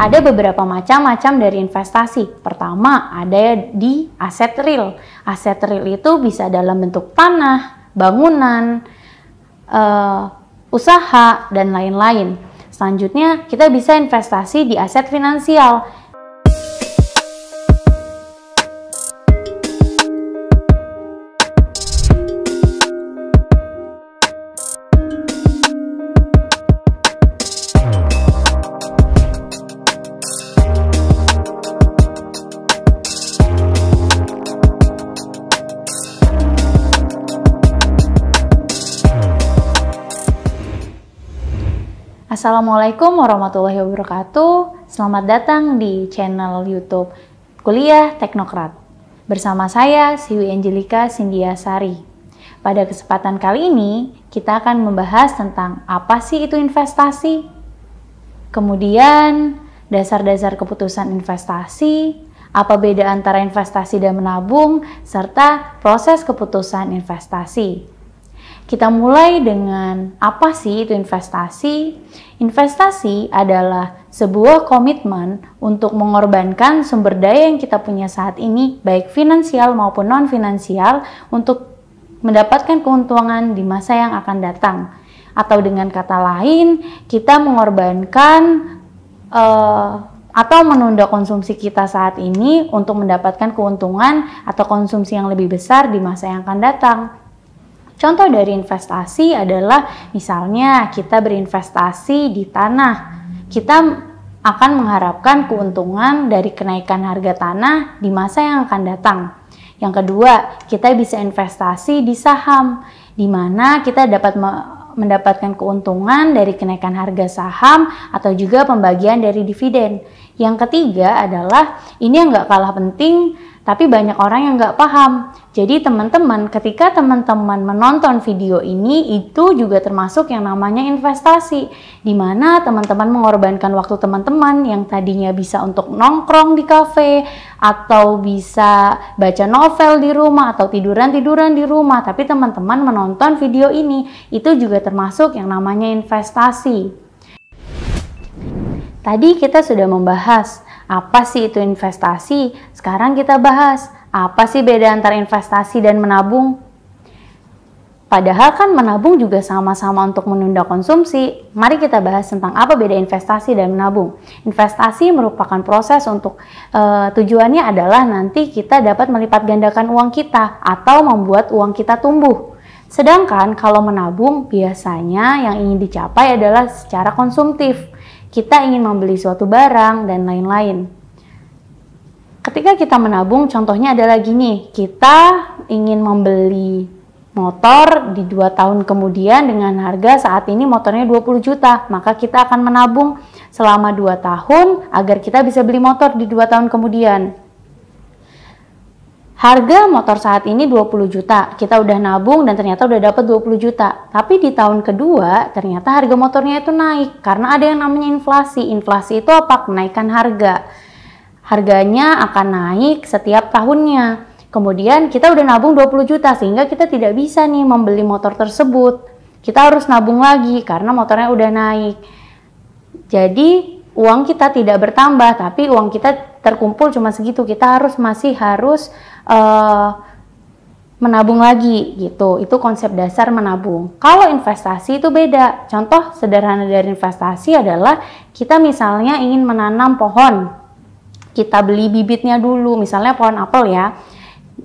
Ada beberapa macam dari investasi. Pertama, ada di aset real. Aset real itu bisa dalam bentuk tanah, bangunan, usaha, dan lain-lain. Selanjutnya, kita bisa investasi di aset finansial. Assalamualaikum warahmatullahi wabarakatuh. Selamat datang di channel YouTube Kuliah Teknokrat. Bersama saya, Siwi Angelika Sindiasari. Pada kesempatan kali ini, kita akan membahas tentang apa sih itu investasi, kemudian dasar-dasar keputusan investasi, apa beda antara investasi dan menabung, serta proses keputusan investasi. Kita mulai dengan apa sih itu investasi? Investasi adalah sebuah komitmen untuk mengorbankan sumber daya yang kita punya saat ini, baik finansial maupun non-finansial, untuk mendapatkan keuntungan di masa yang akan datang. Atau dengan kata lain, kita mengorbankan atau menunda konsumsi kita saat ini untuk mendapatkan keuntungan atau konsumsi yang lebih besar di masa yang akan datang. Contoh dari investasi adalah misalnya kita berinvestasi di tanah. Kita akan mengharapkan keuntungan dari kenaikan harga tanah di masa yang akan datang. Yang kedua, kita bisa investasi di saham, di mana kita dapat mendapatkan keuntungan dari kenaikan harga saham atau juga pembagian dari dividen. Yang ketiga adalah, ini yang nggak kalah penting, tapi banyak orang yang nggak paham. Jadi teman-teman, ketika teman-teman menonton video ini, itu juga termasuk yang namanya investasi. Di mana teman-teman mengorbankan waktu teman-teman yang tadinya bisa untuk nongkrong di kafe, atau bisa baca novel di rumah, atau tiduran-tiduran di rumah. Tapi teman-teman menonton video ini, itu juga termasuk yang namanya investasi. Tadi kita sudah membahas apa sih itu investasi. Sekarang kita bahas apa sih beda antara investasi dan menabung. Padahal kan menabung juga sama-sama untuk menunda konsumsi. Mari kita bahas tentang apa beda investasi dan menabung. Investasi merupakan proses untuk tujuannya adalah nanti kita dapat melipat gandakan uang kita atau membuat uang kita tumbuh. Sedangkan kalau menabung biasanya yang ingin dicapai adalah secara konsumtif. Kita ingin membeli suatu barang dan lain-lain. Ketika kita menabung, contohnya adalah gini, kita ingin membeli motor di 2 tahun kemudian dengan harga saat ini motornya 20 juta, maka kita akan menabung selama 2 tahun agar kita bisa beli motor di 2 tahun kemudian. Harga motor saat ini 20 juta, kita udah nabung dan ternyata udah dapat 20 juta. Tapi di tahun kedua ternyata harga motornya itu naik karena ada yang namanya inflasi. Inflasi itu apa? Kenaikan harga. Harganya akan naik setiap tahunnya. Kemudian kita udah nabung 20 juta sehingga kita tidak bisa nih membeli motor tersebut. Kita harus nabung lagi karena motornya udah naik. Jadi uang kita tidak bertambah, tapi uang kita terkumpul cuma segitu. Kita masih harus menabung lagi gitu. Itu konsep dasar menabung. Kalau investasi itu beda. Contoh sederhana dari investasi adalah kita misalnya ingin menanam pohon. Kita beli bibitnya dulu, misalnya pohon apel ya.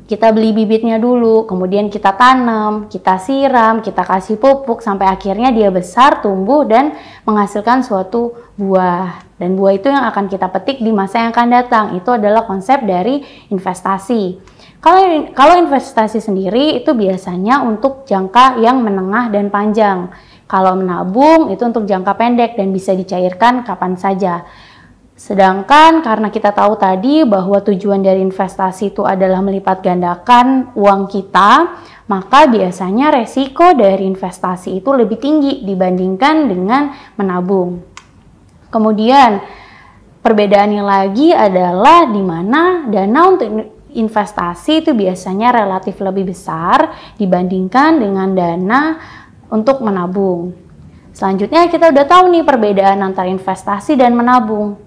Kita beli bibitnya dulu, kemudian kita tanam, kita siram, kita kasih pupuk sampai akhirnya dia besar, tumbuh dan menghasilkan suatu buah. Dan buah itu yang akan kita petik di masa yang akan datang. Itu adalah konsep dari investasi. Kalau investasi sendiri itu biasanya untuk jangka yang menengah dan panjang. Kalau menabung itu untuk jangka pendek dan bisa dicairkan kapan saja. Sedangkan karena kita tahu tadi bahwa tujuan dari investasi itu adalah melipat gandakan uang kita, maka biasanya resiko dari investasi itu lebih tinggi dibandingkan dengan menabung. Kemudian perbedaannya lagi adalah di mana dana untuk investasi itu biasanya relatif lebih besar dibandingkan dengan dana untuk menabung. Selanjutnya kita udah tahu nih perbedaan antara investasi dan menabung.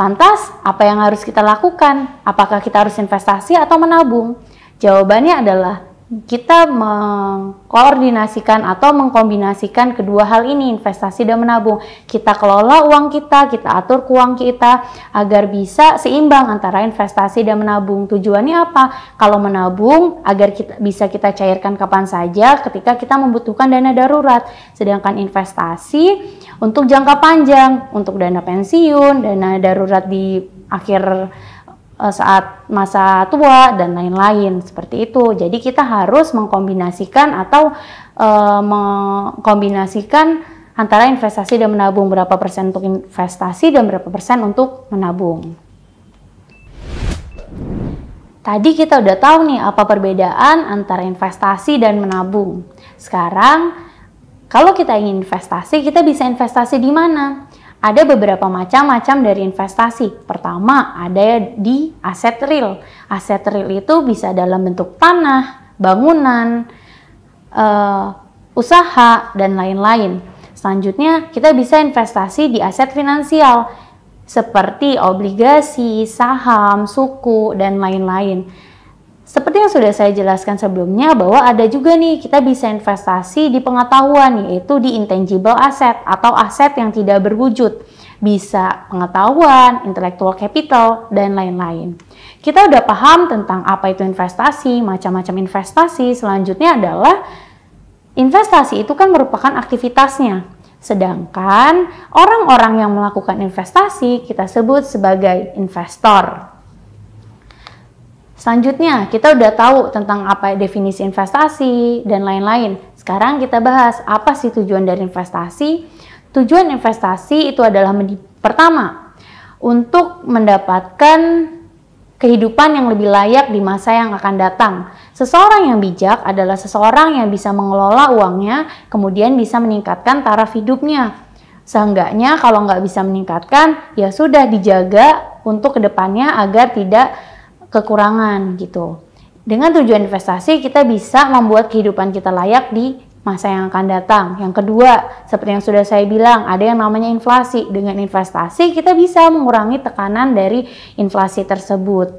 Lantas, apa yang harus kita lakukan? Apakah kita harus investasi atau menabung? Jawabannya adalah kita mengkoordinasikan atau mengkombinasikan kedua hal ini, investasi dan menabung. Kita kelola uang kita atur uang kita agar bisa seimbang antara investasi dan menabung. Tujuannya apa? Kalau menabung agar bisa kita cairkan kapan saja ketika kita membutuhkan dana darurat. Sedangkan investasi untuk jangka panjang, untuk dana pensiun, dana darurat di akhir saat masa tua dan lain-lain seperti itu. Jadi kita harus mengkombinasikan atau mengkombinasikan antara investasi dan menabung, berapa persen untuk investasi dan berapa persen untuk menabung. Tadi kita udah tahu nih apa perbedaan antara investasi dan menabung. Sekarang kalau kita ingin investasi, kita bisa investasi di mana? Ada beberapa macam-macam dari investasi. Pertama, ada di aset real. Aset real itu bisa dalam bentuk tanah, bangunan, usaha, dan lain-lain. Selanjutnya, kita bisa investasi di aset finansial, seperti obligasi, saham, suku, dan lain-lain. Seperti yang sudah saya jelaskan sebelumnya, bahwa ada juga nih kita bisa investasi di pengetahuan, yaitu di intangible asset atau aset yang tidak berwujud. Bisa pengetahuan, intellectual capital, dan lain-lain. Kita udah paham tentang apa itu investasi, macam-macam investasi. Selanjutnya adalah investasi itu kan merupakan aktivitasnya. Sedangkan orang-orang yang melakukan investasi kita sebut sebagai investor. Selanjutnya, kita udah tahu tentang apa definisi investasi dan lain-lain. Sekarang kita bahas apa sih tujuan dari investasi. Tujuan investasi itu adalah pertama, untuk mendapatkan kehidupan yang lebih layak di masa yang akan datang. Seseorang yang bijak adalah seseorang yang bisa mengelola uangnya, kemudian bisa meningkatkan taraf hidupnya. Seenggaknya kalau nggak bisa meningkatkan, ya sudah dijaga untuk kedepannya agar tidak kekurangan gitu. Dengan tujuan investasi kita bisa membuat kehidupan kita layak di masa yang akan datang. Yang kedua, seperti yang sudah saya bilang, ada yang namanya inflasi. Dengan investasi kita bisa mengurangi tekanan dari inflasi tersebut.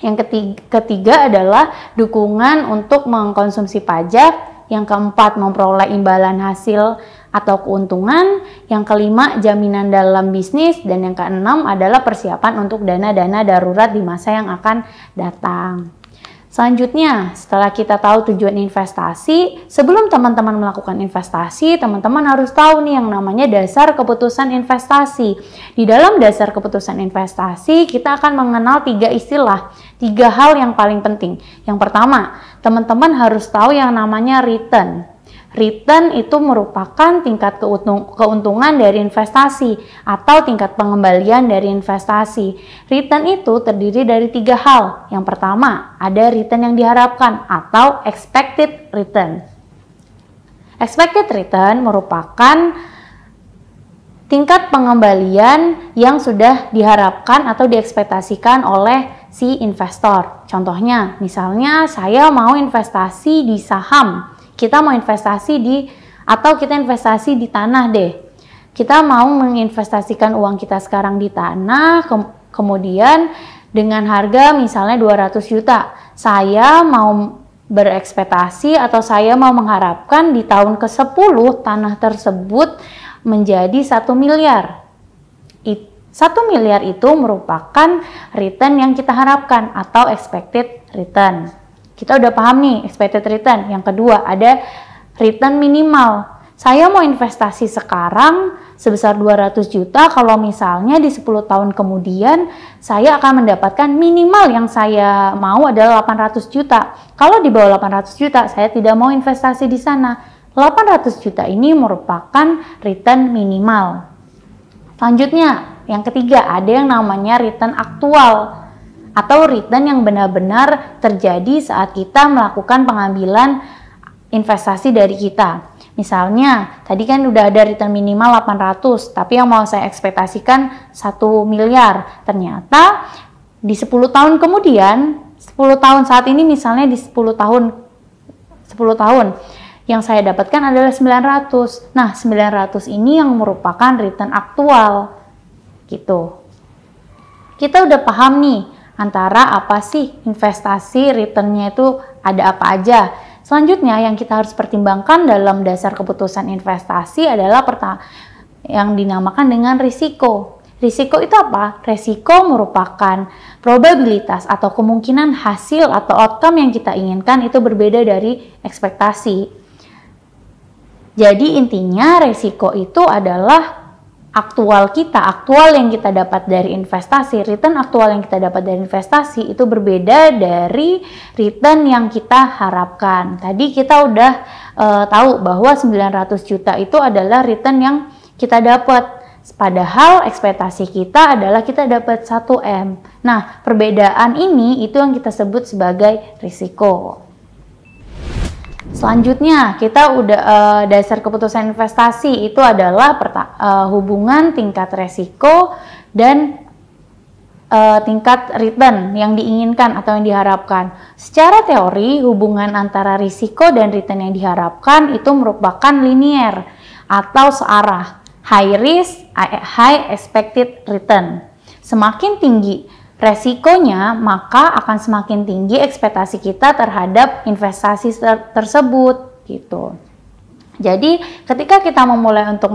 Yang ketiga adalah dukungan untuk mengkonsumsi pajak. Yang keempat, memperoleh imbalan hasil atau keuntungan. Yang kelima, jaminan dalam bisnis. Dan yang keenam adalah persiapan untuk dana-dana darurat di masa yang akan datang. Selanjutnya, setelah kita tahu tujuan investasi, sebelum teman-teman melakukan investasi, teman-teman harus tahu nih yang namanya dasar keputusan investasi. Di dalam dasar keputusan investasi, kita akan mengenal 3 istilah, 3 hal yang paling penting. Yang pertama, teman-teman harus tahu yang namanya return. Return itu merupakan tingkat keuntungan dari investasi atau tingkat pengembalian dari investasi. Return itu terdiri dari 3 hal. Yang pertama, ada return yang diharapkan atau expected return. Expected return merupakan tingkat pengembalian yang sudah diharapkan atau diekspektasikan oleh si investor. Contohnya, misalnya saya mau investasi di saham. Kita mau investasi atau kita investasi di tanah deh. Kita mau menginvestasikan uang kita sekarang di tanah, kemudian dengan harga misalnya 200 juta. Saya mau berekspektasi atau saya mau mengharapkan di tahun ke-10 tanah tersebut menjadi 1 miliar. 1 miliar itu merupakan return yang kita harapkan atau expected return. Kita udah paham nih expected return. Yang kedua ada return minimal. Saya mau investasi sekarang sebesar 200 juta, kalau misalnya di 10 tahun kemudian saya akan mendapatkan minimal yang saya mau adalah 800 juta. Kalau di bawah 800 juta saya tidak mau investasi di sana. 800 juta ini merupakan return minimal. Selanjutnya, yang ketiga ada yang namanya return aktual atau return yang benar-benar terjadi saat kita melakukan pengambilan investasi dari kita. Misalnya, tadi kan udah ada return minimal 800, tapi yang mau saya ekspektasikan 1 miliar. Ternyata di 10 tahun kemudian, 10 tahun saat ini misalnya di 10 tahun yang saya dapatkan adalah 900. Nah, 900 ini yang merupakan return aktual gitu. Kita udah paham nih antara apa sih investasi, returnnya itu ada apa aja. Selanjutnya yang kita harus pertimbangkan dalam dasar keputusan investasi adalah yang dinamakan dengan risiko. Risiko itu apa? Risiko merupakan probabilitas atau kemungkinan hasil atau outcome yang kita inginkan itu berbeda dari ekspektasi. Jadi intinya risiko itu adalah aktual yang kita dapat dari investasi, return aktual yang kita dapat dari investasi itu berbeda dari return yang kita harapkan. Tadi kita udah tahu bahwa 900 juta itu adalah return yang kita dapat. Padahal ekspektasi kita adalah kita dapat 1M. Nah, perbedaan ini itu yang kita sebut sebagai risiko. Selanjutnya, kita udah dasar keputusan investasi itu adalah hubungan tingkat resiko dan tingkat return yang diinginkan atau yang diharapkan. Secara teori, hubungan antara risiko dan return yang diharapkan itu merupakan linear atau searah. High risk, high expected return. Semakin tinggi resikonya, maka akan semakin tinggi ekspektasi kita terhadap investasi tersebut gitu. Jadi ketika kita memulai untuk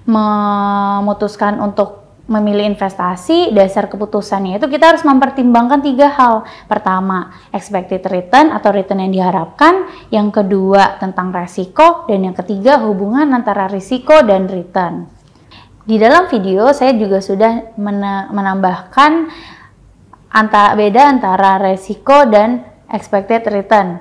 memutuskan untuk memilih investasi, dasar keputusannya itu kita harus mempertimbangkan 3 hal. Pertama, expected return atau return yang diharapkan. Yang kedua, tentang resiko. Dan yang ketiga, hubungan antara risiko dan return. Di dalam video saya juga sudah menambahkan beda antara resiko dan expected return.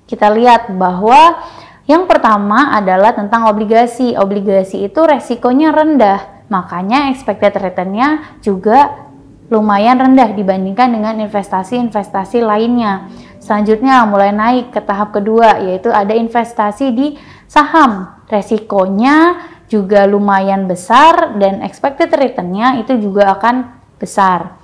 Kita lihat bahwa yang pertama adalah tentang obligasi. Obligasi itu resikonya rendah, makanya expected return-nya juga lumayan rendah dibandingkan dengan investasi-investasi lainnya. Selanjutnya mulai naik ke tahap kedua, yaitu ada investasi di saham. Resikonya juga lumayan besar dan expected return-nya itu juga akan besar.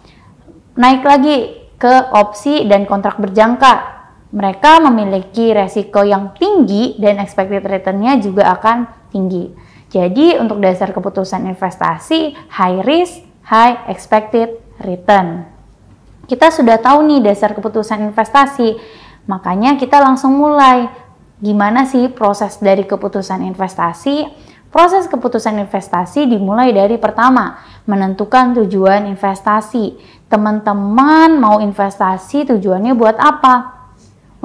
Naik lagi ke opsi dan kontrak berjangka. Mereka memiliki resiko yang tinggi dan expected return-nya juga akan tinggi. Jadi untuk dasar keputusan investasi, high risk, high expected return. Kita sudah tahu nih dasar keputusan investasi, makanya kita langsung mulai. Gimana sih proses dari keputusan investasi? Proses keputusan investasi dimulai dari pertama, menentukan tujuan investasi. Teman-teman mau investasi tujuannya buat apa?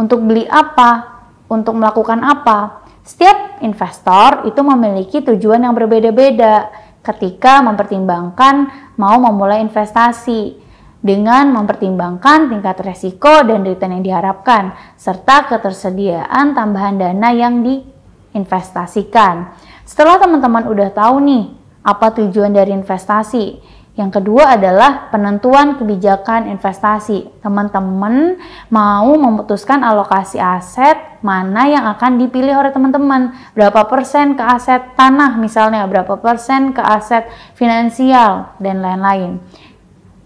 Untuk beli apa? Untuk melakukan apa? Setiap investor itu memiliki tujuan yang berbeda-beda ketika mempertimbangkan mau memulai investasi dengan mempertimbangkan tingkat resiko dan return yang diharapkan serta ketersediaan tambahan dana yang diinvestasikan. Setelah teman-teman udah tahu nih apa tujuan dari investasi, yang kedua adalah penentuan kebijakan investasi. Teman-teman mau memutuskan alokasi aset mana yang akan dipilih oleh teman-teman. Berapa persen ke aset tanah misalnya, berapa persen ke aset finansial, dan lain-lain.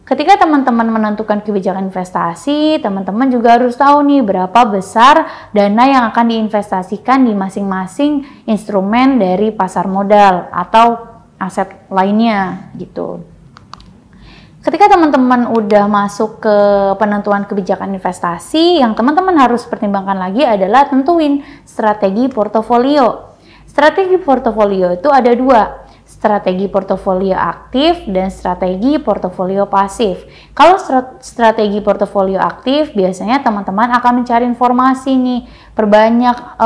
Ketika teman-teman menentukan kebijakan investasi, teman-teman juga harus tahu nih berapa besar dana yang akan diinvestasikan di masing-masing instrumen dari pasar modal atau aset lainnya gitu. Ketika teman-teman udah masuk ke penentuan kebijakan investasi, yang teman-teman harus pertimbangkan lagi adalah tentuin strategi portofolio. Strategi portofolio itu ada 2. Strategi portofolio aktif dan strategi portofolio pasif. Kalau strategi portofolio aktif, biasanya teman-teman akan mencari informasi nih, perbanyak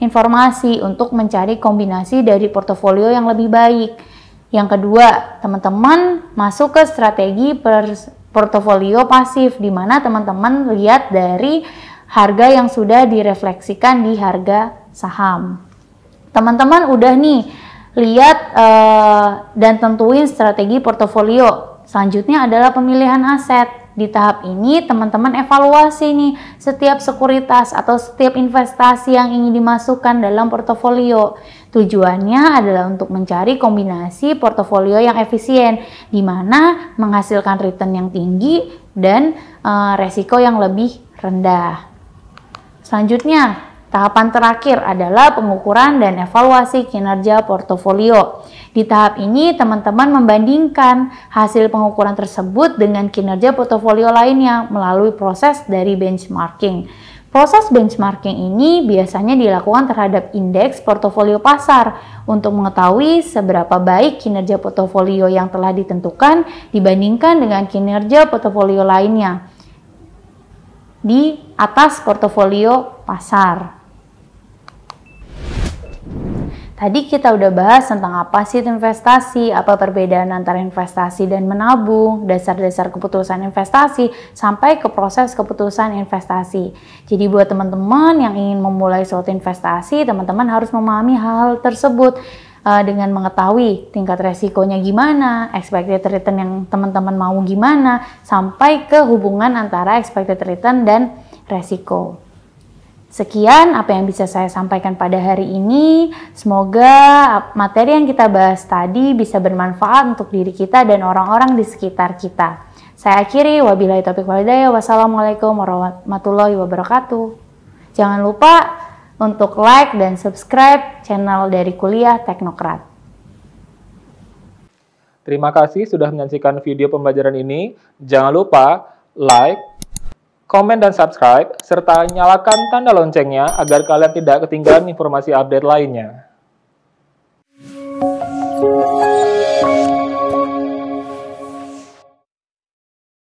informasi untuk mencari kombinasi dari portofolio yang lebih baik. Yang kedua, teman-teman masuk ke strategi portofolio pasif, di mana teman-teman lihat dari harga yang sudah direfleksikan di harga saham. Teman-teman udah nih lihat dan tentuin strategi portofolio. Selanjutnya adalah pemilihan aset. Di tahap ini teman-teman evaluasi nih setiap sekuritas atau setiap investasi yang ingin dimasukkan dalam portofolio. Tujuannya adalah untuk mencari kombinasi portofolio yang efisien, di mana menghasilkan return yang tinggi dan resiko yang lebih rendah. Selanjutnya, Tahapan terakhir adalah pengukuran dan evaluasi kinerja portofolio. Di tahap ini, teman-teman membandingkan hasil pengukuran tersebut dengan kinerja portofolio lainnya melalui proses dari benchmarking. Proses benchmarking ini biasanya dilakukan terhadap indeks portofolio pasar untuk mengetahui seberapa baik kinerja portofolio yang telah ditentukan dibandingkan dengan kinerja portofolio lainnya di atas portofolio pasar. Tadi kita udah bahas tentang apa sih investasi, apa perbedaan antara investasi dan menabung, dasar-dasar keputusan investasi, sampai ke proses keputusan investasi. Jadi buat teman-teman yang ingin memulai suatu investasi, teman-teman harus memahami hal tersebut dengan mengetahui tingkat resikonya gimana, expected return yang teman-teman mau gimana, sampai ke hubungan antara expected return dan resiko. Sekian apa yang bisa saya sampaikan pada hari ini. Semoga materi yang kita bahas tadi bisa bermanfaat untuk diri kita dan orang-orang di sekitar kita. Saya akhiri, wabillahi taufiq wal hidayah. Wassalamualaikum warahmatullahi wabarakatuh. Jangan lupa untuk like dan subscribe channel dari Kuliah Teknokrat. Terima kasih sudah menyaksikan video pembelajaran ini. Jangan lupa like, komen dan subscribe, serta nyalakan tanda loncengnya agar kalian tidak ketinggalan informasi update lainnya.